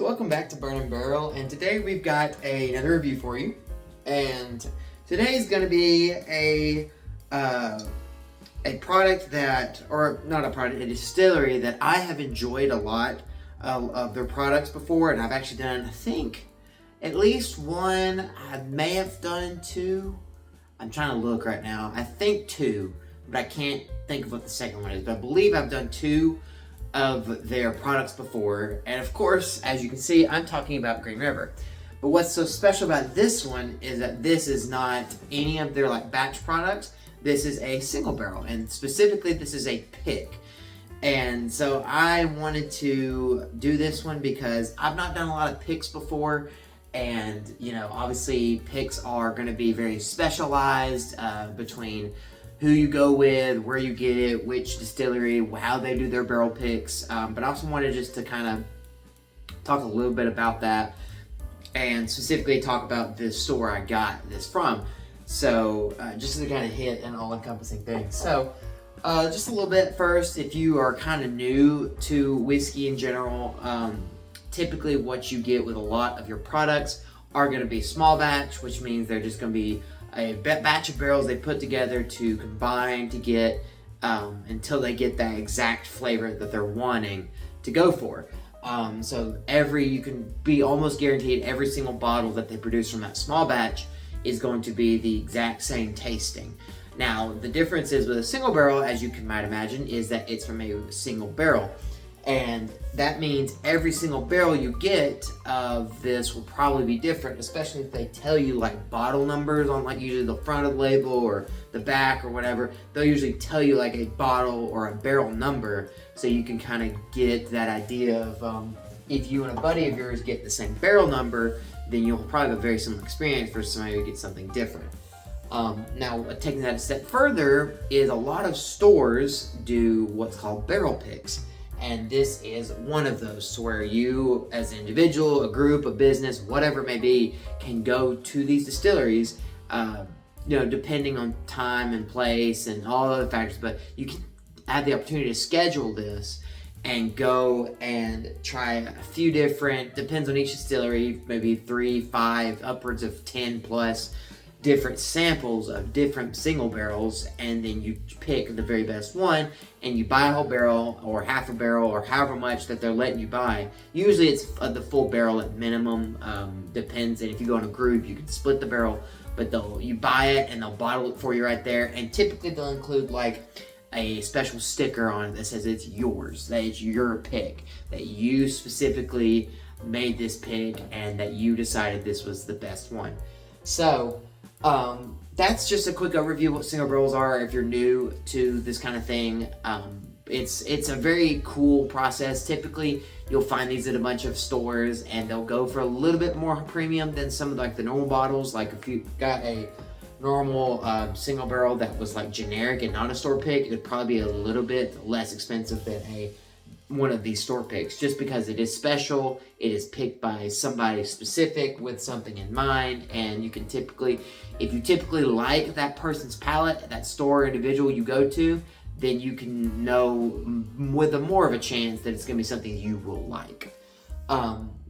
So welcome back to Burn and Barrel, and today we've got another review for you. And today is going to be a product that, or not a product, a distillery that I have enjoyed a lot of their products before, and I've actually done, I think, at least one. I may have done two. I'm trying to look right now. I think two, but I can't think of what the second one is. But I believe I've done two of their products before, and of course, as you can see, I'm talking about Green River. But what's so special about this one is that this is not any of their batch products. This is a single barrel, and specifically this is a pick. And so I wanted to do this one because I've not done a lot of picks before, and obviously picks are going to be very specialized between who you go with, where you get it, which distillery, how they do their barrel picks. But I also wanted just to kind of talk a little bit about that, and specifically talk about the store I got this from. So just to kind of hit an all-encompassing thing. So just a little bit first, if you are kind of new to whiskey in general, typically what you get with a lot of your products are going to be small batch, which means they're just going to be a batch of barrels they put together to combine to get until they get that exact flavor that they're wanting to go for. So you can be almost guaranteed every single bottle that they produce from that small batch is going to be the exact same tasting. Now, the difference is with a single barrel, as you might imagine, is that it's from a single barrel. And that means every single barrel you get of this will probably be different, especially if they tell you bottle numbers on usually the front of the label or the back or whatever. They'll usually tell you a bottle or a barrel number, so you can kind of get that idea of if you and a buddy of yours get the same barrel number, then you'll probably have a very similar experience versus somebody who gets something different. Now, taking that a step further is a lot of stores do what's called barrel picks. And this is one of those where you, as an individual, a group, a business, whatever it may be, can go to these distilleries, depending on time and place and all other factors. But you can have the opportunity to schedule this and go and try a few different, depends on each distillery, maybe 3, 5, upwards of 10 plus different samples of different single barrels, and then you pick the very best one and you buy a whole barrel or half a barrel or however much that they're letting you buy. Usually it's the full barrel at minimum, depends, and if you go in a group you can split the barrel, but you buy it and they'll bottle it for you right there, and typically they'll include a special sticker on it that says it's yours, that it's your pick, that you specifically made this pick and that you decided this was the best one. So that's just a quick overview of what single barrels are if you're new to this kind of thing. It's a very cool process. Typically, you'll find these at a bunch of stores, and they'll go for a little bit more premium than some of the normal bottles. If you got a normal single barrel that was generic and not a store pick, it would probably be a little bit less expensive than one of these store picks, just because it is special. It is picked by somebody specific with something in mind, and you can if you typically like that person's palate, that store individual you go to, then you can know with more of a chance that it's going to be something you will like.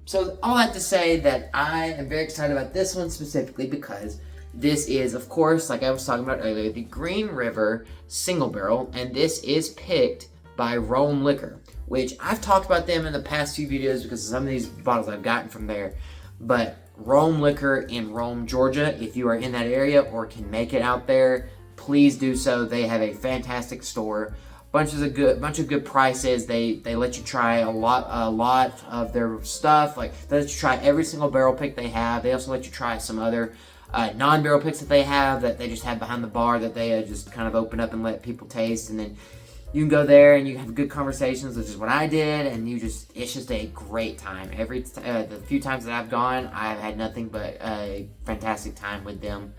So all that to say that I am very excited about this one specifically because this is, of course, like I was talking about earlier, the Green River single barrel, and this is picked by Rome Liquor, which I've talked about them in the past few videos because of some of these bottles I've gotten from there. But Rome Liquor in Rome, Georgia, if you are in that area or can make it out there, please do so. They have a fantastic store, bunch of good prices. They let you try a lot of their stuff. They let you try every single barrel pick they have. They also let you try some other non-barrel picks that they have that they just have behind the bar that they just kind of open up and let people taste, and then you can go there and you have good conversations, which is what I did, and it's just a great time. The few times that I've gone, I've had nothing but a fantastic time with them.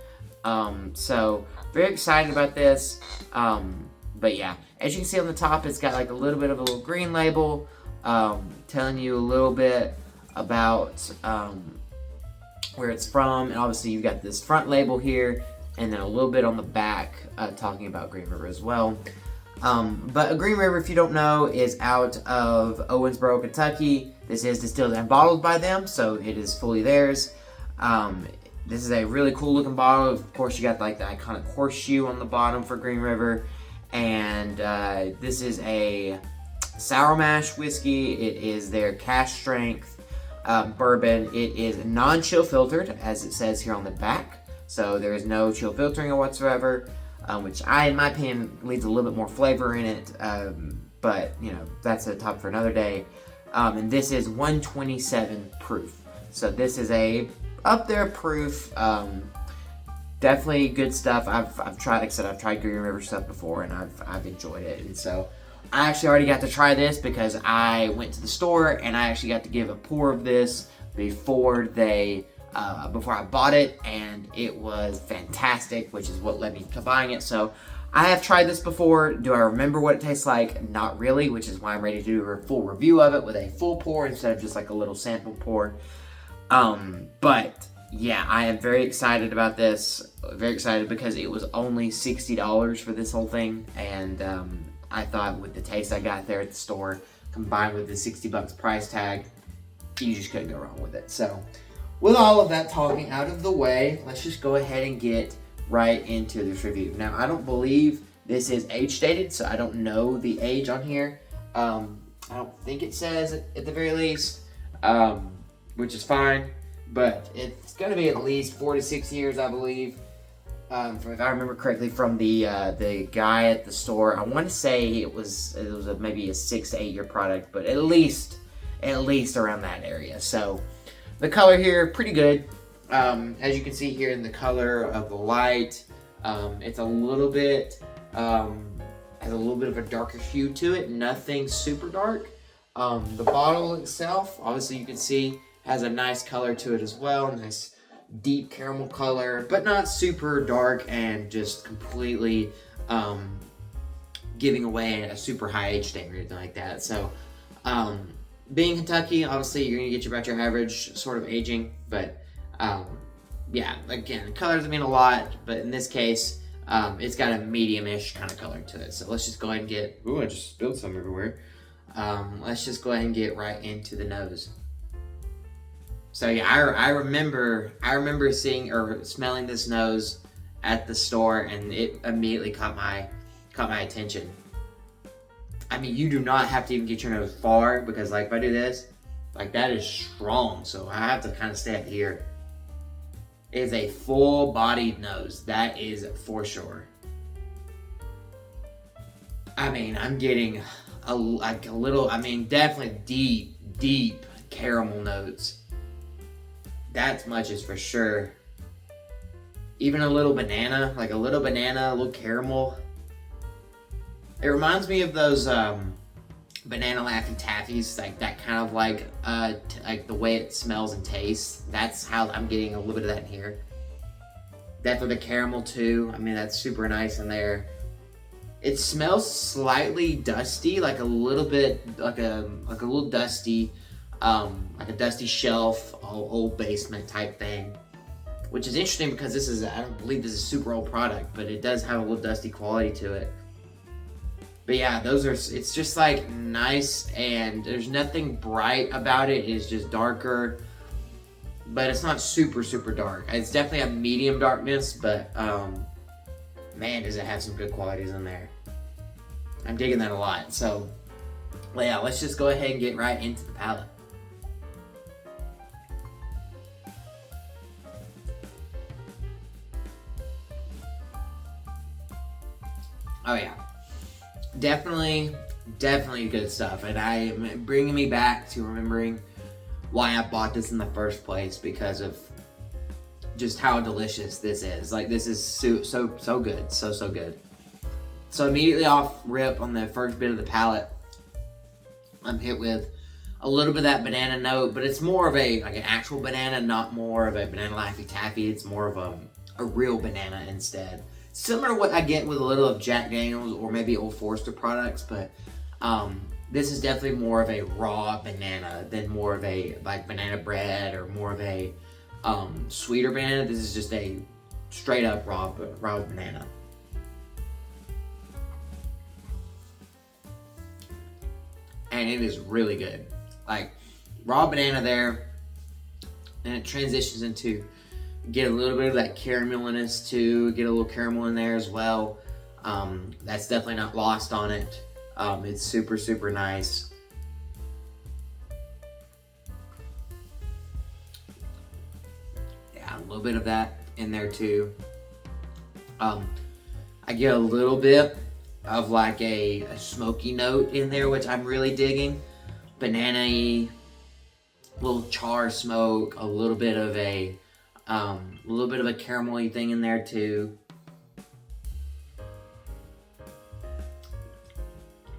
So very excited about this. But yeah, as you can see on the top, it's got a little bit of a little green label, telling you a little bit about where it's from, and obviously you've got this front label here, and then a little bit on the back talking about Green River as well. But Green River, if you don't know, is out of Owensboro, Kentucky. This is distilled and bottled by them, so it is fully theirs. This is a really cool looking bottle. Of course, you got like the iconic horseshoe on the bottom for Green River. And this is a sour mash whiskey. It is their cask strength bourbon. It is non-chill filtered, as it says here on the back. So there is no chill filtering whatsoever, which in my opinion, leaves a little bit more flavor in it. But, you know, that's a topic for another day. And this is 127 proof. So this is a up there proof. Definitely good stuff. I've tried, like I said, I've tried Green River stuff before, and I've enjoyed it. And so I actually already got to try this because I went to the store and I actually got to give a pour of this before I bought it, and it was fantastic, which is what led me to buying it. So I have tried this before. Do I remember what it tastes like? Not really, which is why I'm ready to do a full review of it with a full pour instead of just like a little sample pour. But yeah, I am very excited about this. Very excited because it was only $60 for this whole thing, and I thought with the taste I got there at the store, combined with the $60 price tag, you just couldn't go wrong with it. So, with all of that talking out of the way, let's just go ahead and get right into this review. Now, I don't believe this is age stated, so I don't know the age on here. I don't think it says it at the very least, which is fine, but it's going to be at least 4 to 6 years, I believe. If I remember correctly from the guy at the store, I want to say it was maybe a 6 to 8 year product, but at least around that area. So the color here, pretty good. As you can see here in the color of the light, it's a little bit has a little bit of a darker hue to it. Nothing super dark. The bottle itself, obviously you can see, has a nice color to it as well. Nice deep caramel color, but not super dark and just completely giving away a super high age standard or anything like that. So being Kentucky, obviously you're gonna get about your average sort of aging, but yeah, again, color doesn't mean a lot, but in this case, it's got a medium-ish kind of color to it. So let's just go ahead and get, ooh, I just spilled some everywhere. Let's just go ahead and get right into the nose. So yeah, I remember seeing or smelling this nose at the store, and it immediately caught my attention. I mean, you do not have to even get your nose far, because like if I do this, like that is strong, so I have to kind of stay up here. It is a full-bodied nose, that is for sure. I mean, I'm getting a little, I mean, definitely deep caramel notes. That much is for sure. Even a little banana, a little caramel. It reminds me of those banana Laffy Taffies, like that kind of like the way it smells and tastes. That's how I'm getting a little bit of that in here. Definitely the caramel too. I mean, that's super nice in there. It smells slightly dusty, like a little bit, like a little dusty, like a dusty shelf, old basement type thing. Which is interesting because this is, I don't believe this is a super old product, but it does have a little dusty quality to it. But yeah, it's just like nice, and there's nothing bright about it. It's just darker, but it's not super dark. It's definitely a medium darkness, but man, does it have some good qualities in there. I'm digging that a lot. So well, yeah, let's just go ahead and get right into the palate. Oh yeah, definitely good stuff, and I am bringing me back to remembering why I bought this in the first place, because of just how delicious this is. Like, this is so good, so good. So immediately off rip on the first bit of the palate, I'm hit with a little bit of that banana note, but it's more of an actual banana, not more of a banana Laffy Taffy. It's more of a real banana instead. Similar to what I get with a little of Jack Daniels or maybe Old Forester products, but this is definitely more of a raw banana than more of a like banana bread or more of a sweeter banana. This is just a straight up raw banana. And it is really good. Like, raw banana there, and it transitions into, get a little bit of that carameliness too, get a little caramel in there as well. That's definitely not lost on it. It's super, super nice. Yeah, a little bit of that in there too. I get a little bit of like a smoky note in there, which I'm really digging. Banana-y, little char smoke, a little bit of a caramel-y thing in there too.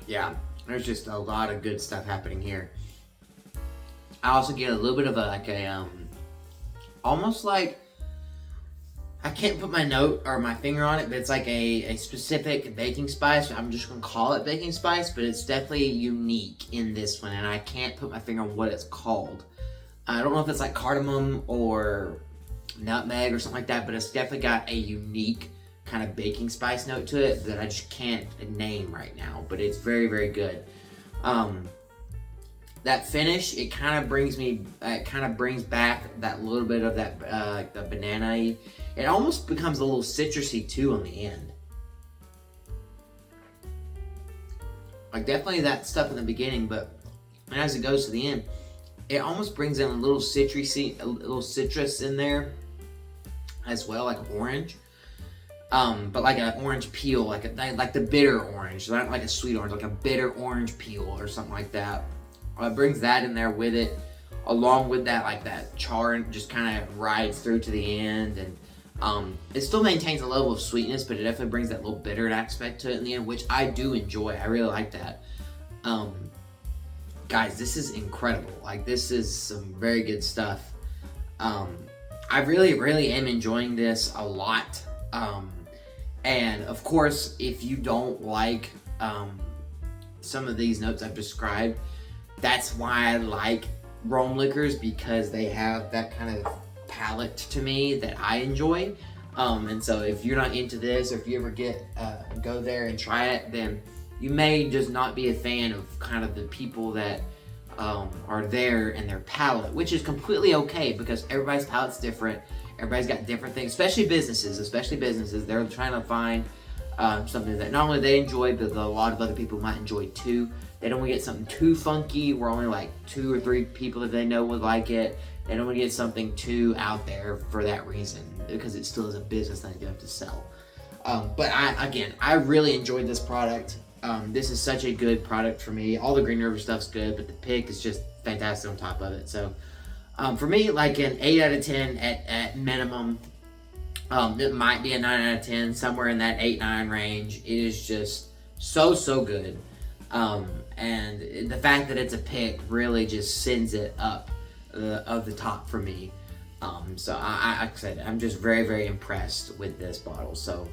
Yeah, there's just a lot of good stuff happening here. I also get a little bit of almost like, I can't put my note or my finger on it, but it's like a specific baking spice. I'm just gonna call it baking spice, but it's definitely unique in this one, and I can't put my finger on what it's called. I don't know if it's like cardamom or nutmeg or something like that, but it's definitely got a unique kind of baking spice note to it that I just can't name right now, but it's very, very good. That finish, it kind of brings back that little bit of that like the banana-y. It almost becomes a little citrusy too on the end. Like definitely that stuff in the beginning, but as it goes to the end, it almost brings in a little citrus in there as well, like orange. But like an orange peel, like the bitter orange, not like a sweet orange, like a bitter orange peel or something like that. It brings that in there with it, along with that, like that char, just kind of rides through to the end, and it still maintains a level of sweetness, but it definitely brings that little bitter aspect to it in the end, which I do enjoy. I really like that. Guys, this is incredible. Like, this is some very good stuff. I really, really am enjoying this a lot. And of course, if you don't like some of these notes I've described, that's why I like Rome liquors, because they have that kind of palate to me that I enjoy. And so if you're not into this, or if you ever go there and try it, then you may just not be a fan of kind of the people that are there and their palate, which is completely okay, because everybody's palate's different. Everybody's got different things, especially businesses. They're trying to find something that not only they enjoy, but a lot of other people might enjoy too. They don't want to get something too funky where only like 2 or 3 people that they know would like it. They don't want to get something too out there for that reason, because it still is a business that you have to sell. But I really enjoyed this product. This is such a good product for me. All the Green River stuff's good, but the pick is just fantastic on top of it. So for me, like an 8 out of 10 at minimum. It might be a 9 out of 10, somewhere in that 8-9 range. It is just so good. And the fact that it's a pick really just sends it up of the top for me. So like I said, I'm just very, very impressed with this bottle. So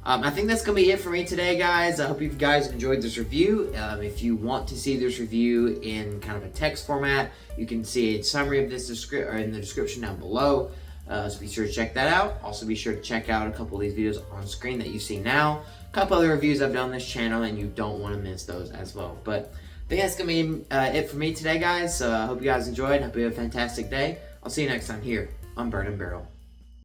I think that's going to be it for me today, guys. I hope you guys enjoyed this review. If you want to see this review in kind of a text format, you can see a summary of this in the description down below. So be sure to check that out. Also be sure to check out a couple of these videos on screen that you see now. A couple other reviews I've done on this channel, and you don't want to miss those as well. But I think that's going to be it for me today, guys. So I hope you guys enjoyed. Hope you have a fantastic day. I'll see you next time here on Burn and Barrel.